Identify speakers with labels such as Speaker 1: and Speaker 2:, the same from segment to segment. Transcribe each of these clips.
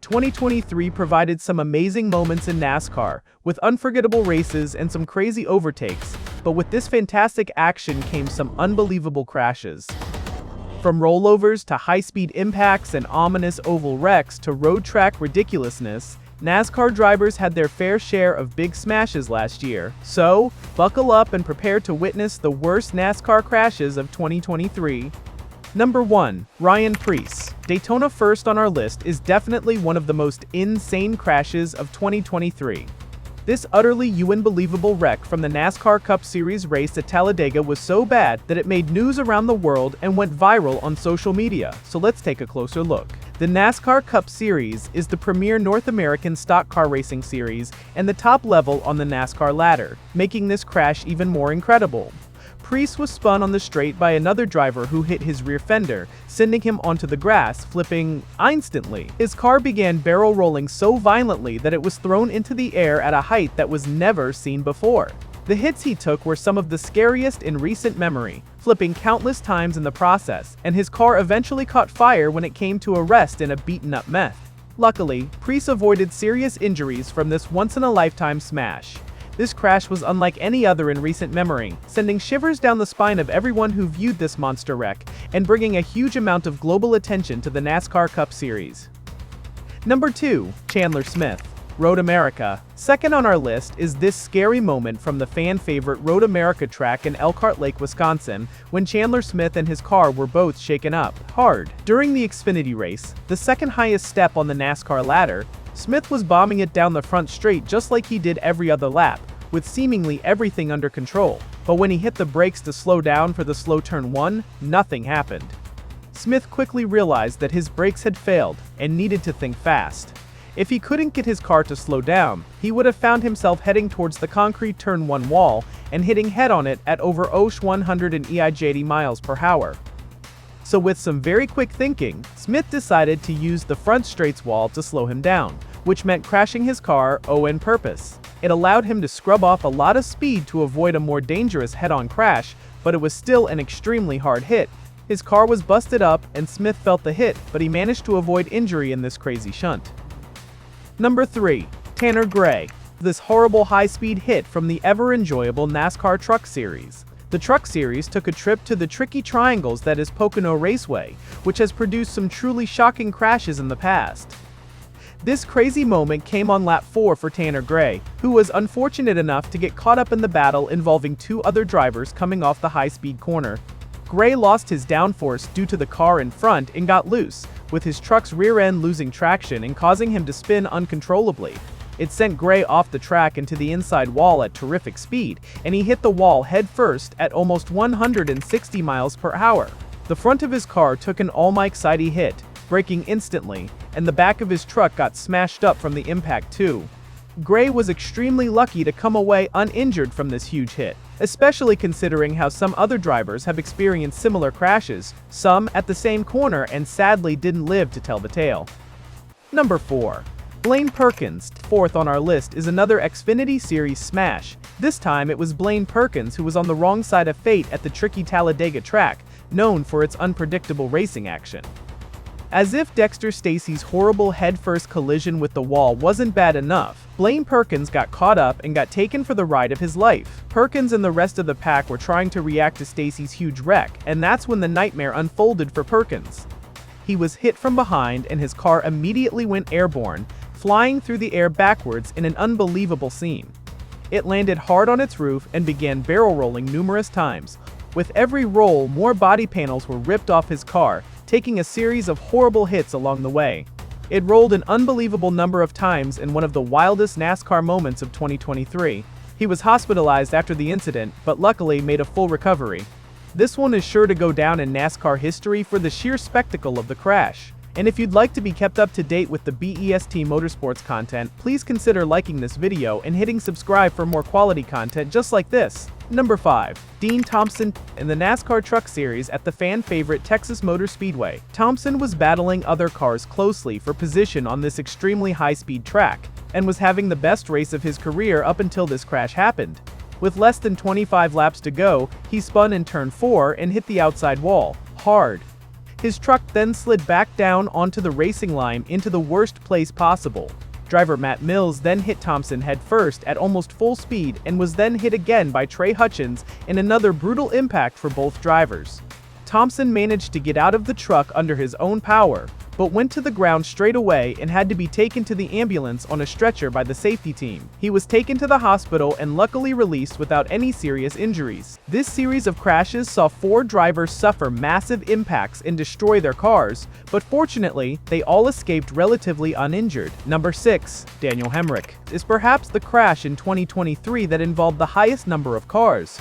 Speaker 1: 2023 provided some amazing moments in NASCAR, with unforgettable races and some crazy overtakes, but with this fantastic action came some unbelievable crashes. From rollovers to high-speed impacts and ominous oval wrecks to road track ridiculousness, NASCAR drivers had their fair share of big smashes last year. So, buckle up and prepare to witness the worst NASCAR crashes of 2023. Number 1. Ryan Preece. Daytona first on our list is definitely one of the most insane crashes of 2023. This utterly unbelievable wreck from the NASCAR Cup Series race at Talladega was so bad that it made news around the world and went viral on social media, so let's take a closer look. The NASCAR Cup Series is the premier North American stock car racing series and the top level on the NASCAR ladder, making this crash even more incredible. Preece was spun on the straight by another driver who hit his rear fender, sending him onto the grass, flipping instantly. His car began barrel rolling so violently that it was thrown into the air at a height that was never seen before. The hits he took were some of the scariest in recent memory, flipping countless times in the process, and his car eventually caught fire when it came to a rest in a beaten-up mess. Luckily, Preece avoided serious injuries from this once-in-a-lifetime smash. This crash was unlike any other in recent memory, sending shivers down the spine of everyone who viewed this monster wreck, and bringing a huge amount of global attention to the NASCAR Cup Series. Number 2. Chandler Smith. Road America. Second on our list is this scary moment from the fan-favorite Road America track in Elkhart Lake, Wisconsin, when Chandler Smith and his car were both shaken up hard. During the Xfinity race, the second highest step on the NASCAR ladder, Smith was bombing it down the front straight just like he did every other lap, with seemingly everything under control. But when he hit the brakes to slow down for the slow turn 1, nothing happened. Smith quickly realized that his brakes had failed and needed to think fast. If he couldn't get his car to slow down, he would have found himself heading towards the concrete turn 1 wall and hitting head on it at over 180 miles per hour. So with some very quick thinking, Smith decided to use the front straights wall to slow him down, which meant crashing his car on purpose. It allowed him to scrub off a lot of speed to avoid a more dangerous head-on crash, but it was still an extremely hard hit. His car was busted up and Smith felt the hit, but he managed to avoid injury in this crazy shunt. Number 3. Tanner Gray. This horrible high-speed hit from the ever-enjoyable NASCAR Truck Series. The Truck Series took a trip to the tricky triangles that is Pocono Raceway, which has produced some truly shocking crashes in the past. This crazy moment came on lap 4 for Tanner Gray, who was unfortunate enough to get caught up in the battle involving two other drivers coming off the high-speed corner. Gray lost his downforce due to the car in front and got loose, with his truck's rear end losing traction and causing him to spin uncontrollably. It sent Gray off the track into the inside wall at terrific speed, and he hit the wall head first at almost 160 miles per hour. The front of his car took an almighty hit, breaking instantly, and the back of his truck got smashed up from the impact too. Gray was extremely lucky to come away uninjured from this huge hit, especially considering how some other drivers have experienced similar crashes, some at the same corner, and sadly didn't live to tell the tale. Number 4. Blaine Perkins. Fourth on our list is another Xfinity Series smash. This time it was Blaine Perkins who was on the wrong side of fate at the tricky Talladega track, known for its unpredictable racing action. As if Dexter Stacy's horrible head-first collision with the wall wasn't bad enough, Blaine Perkins got caught up and got taken for the ride of his life. Perkins and the rest of the pack were trying to react to Stacy's huge wreck, and that's when the nightmare unfolded for Perkins. He was hit from behind and his car immediately went airborne, flying through the air backwards in an unbelievable scene. It landed hard on its roof and began barrel rolling numerous times. With every roll, more body panels were ripped off his car, taking a series of horrible hits along the way. It rolled an unbelievable number of times in one of the wildest NASCAR moments of 2023. He was hospitalized after the incident, but luckily made a full recovery. This one is sure to go down in NASCAR history for the sheer spectacle of the crash. And if you'd like to be kept up to date with the BEST Motorsports content, please consider liking this video and hitting subscribe for more quality content just like this. Number 5. Dean Thompson. In the NASCAR Truck Series at the fan-favorite Texas Motor Speedway, Thompson was battling other cars closely for position on this extremely high-speed track, and was having the best race of his career up until this crash happened. With less than 25 laps to go, he spun in turn 4 and hit the outside wall hard. His truck then slid back down onto the racing line into the worst place possible. Driver Matt Mills then hit Thompson headfirst at almost full speed and was then hit again by Trey Hutchins in another brutal impact for both drivers. Thompson managed to get out of the truck under his own power, but went to the ground straight away and had to be taken to the ambulance on a stretcher by the safety team. He was taken to the hospital and luckily released without any serious injuries. This series of crashes saw 4 drivers suffer massive impacts and destroy their cars, but fortunately, they all escaped relatively uninjured. Number 6, Daniel Hemric, is perhaps the crash in 2023 that involved the highest number of cars.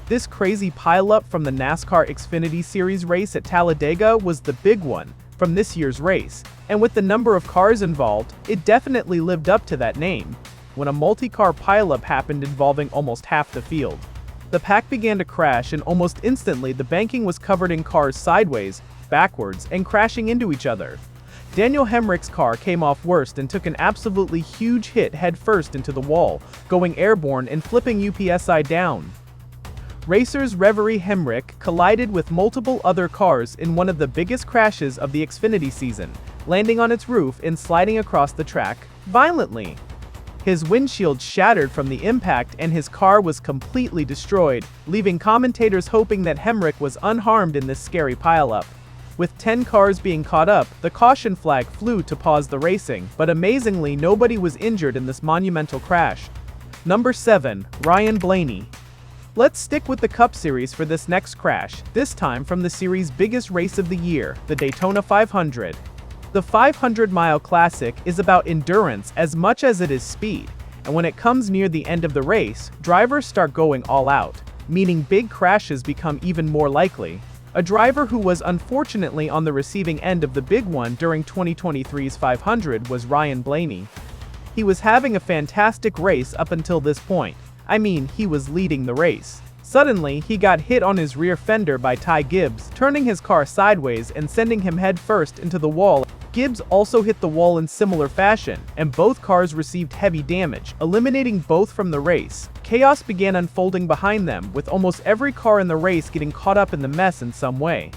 Speaker 1: This crazy pileup from the NASCAR Xfinity Series race at Talladega was the big one from this year's race, and with the number of cars involved, it definitely lived up to that name, when a multi-car pileup happened involving almost half the field. The pack began to crash and almost instantly the banking was covered in cars sideways, backwards, and crashing into each other. Daniel Hemric's car came off worst and took an absolutely huge hit head first into the wall, going airborne and flipping UPSI down. Racers Reverie Hemric collided with multiple other cars in one of the biggest crashes of the Xfinity season, landing on its roof and sliding across the track violently. His windshield shattered from the impact and his car was completely destroyed, leaving commentators hoping that Hemric was unharmed in this scary pileup. With 10 cars being caught up, the caution flag flew to pause the racing, but amazingly nobody was injured in this monumental crash. Number 7, Ryan Blaney. Let's stick with the Cup Series for this next crash, this time from the series' biggest race of the year, the Daytona 500. The 500-mile classic is about endurance as much as it is speed, and when it comes near the end of the race, drivers start going all out, meaning big crashes become even more likely. A driver who was unfortunately on the receiving end of the big one during 2023's 500 was Ryan Blaney. He was having a fantastic race up until this point. I mean, he was leading the race. Suddenly, he got hit on his rear fender by Ty Gibbs, turning his car sideways and sending him headfirst into the wall. Gibbs also hit the wall in similar fashion, and both cars received heavy damage, eliminating both from the race. Chaos began unfolding behind them, with almost every car in the race getting caught up in the mess in some way.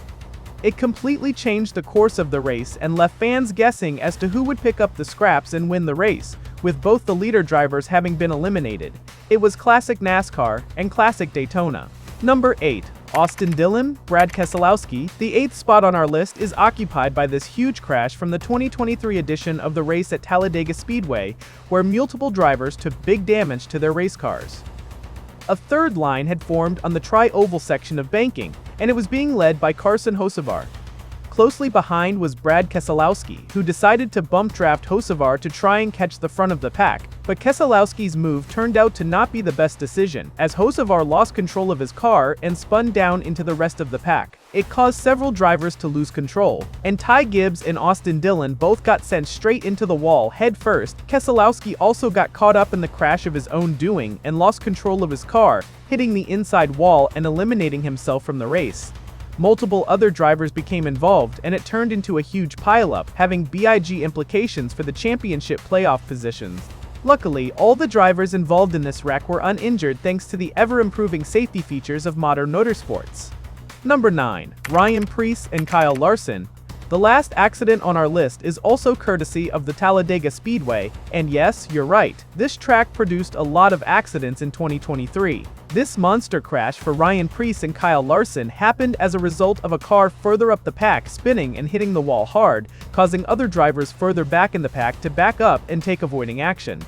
Speaker 1: It completely changed the course of the race and left fans guessing as to who would pick up the scraps and win the race, with both the leader drivers having been eliminated. It was classic NASCAR and classic Daytona. Number 8, Austin Dillon, Brad Keselowski. The 8th spot on our list is occupied by this huge crash from the 2023 edition of the race at Talladega Speedway, where multiple drivers took big damage to their race cars. A third line had formed on the tri-oval section of banking, and it was being led by Carson Hocevar. Closely behind was Brad Keselowski, who decided to bump draft Hocevar to try and catch the front of the pack, but Keselowski's move turned out to not be the best decision, as Hocevar lost control of his car and spun down into the rest of the pack. It caused several drivers to lose control, and Ty Gibbs and Austin Dillon both got sent straight into the wall head first. Keselowski also got caught up in the crash of his own doing and lost control of his car, hitting the inside wall and eliminating himself from the race. Multiple other drivers became involved, and it turned into a huge pileup, having big implications for the championship playoff positions. Luckily, all the drivers involved in this wreck were uninjured thanks to the ever-improving safety features of modern motorsports. Number 9, Ryan Preece and Kyle Larson. The last accident on our list is also courtesy of the Talladega Speedway, and yes, you're right, this track produced a lot of accidents in 2023. This monster crash for Ryan Preece and Kyle Larson happened as a result of a car further up the pack spinning and hitting the wall hard, causing other drivers further back in the pack to back up and take avoiding action.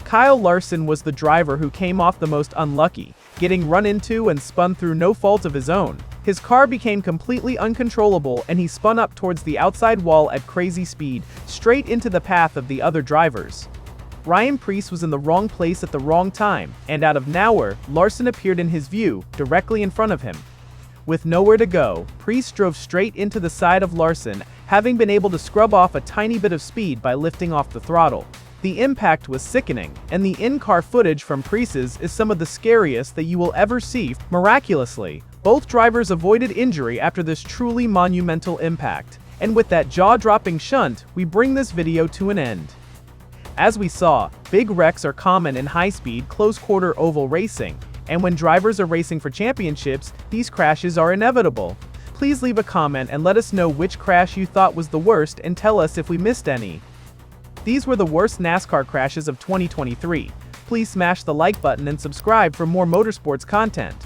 Speaker 1: Kyle Larson was the driver who came off the most unlucky, getting run into and spun through no fault of his own. His car became completely uncontrollable and he spun up towards the outside wall at crazy speed, straight into the path of the other drivers. Ryan Preece was in the wrong place at the wrong time, and out of nowhere, Larson appeared in his view, directly in front of him. With nowhere to go, Preece drove straight into the side of Larson, having been able to scrub off a tiny bit of speed by lifting off the throttle. The impact was sickening, and the in-car footage from Preece's is some of the scariest that you will ever see. Miraculously, both drivers avoided injury after this truly monumental impact. And with that jaw-dropping shunt, we bring this video to an end. As we saw, big wrecks are common in high-speed, close-quarter oval racing, and when drivers are racing for championships, these crashes are inevitable. Please leave a comment and let us know which crash you thought was the worst and tell us if we missed any. These were the worst NASCAR crashes of 2023. Please smash the like button and subscribe for more motorsports content.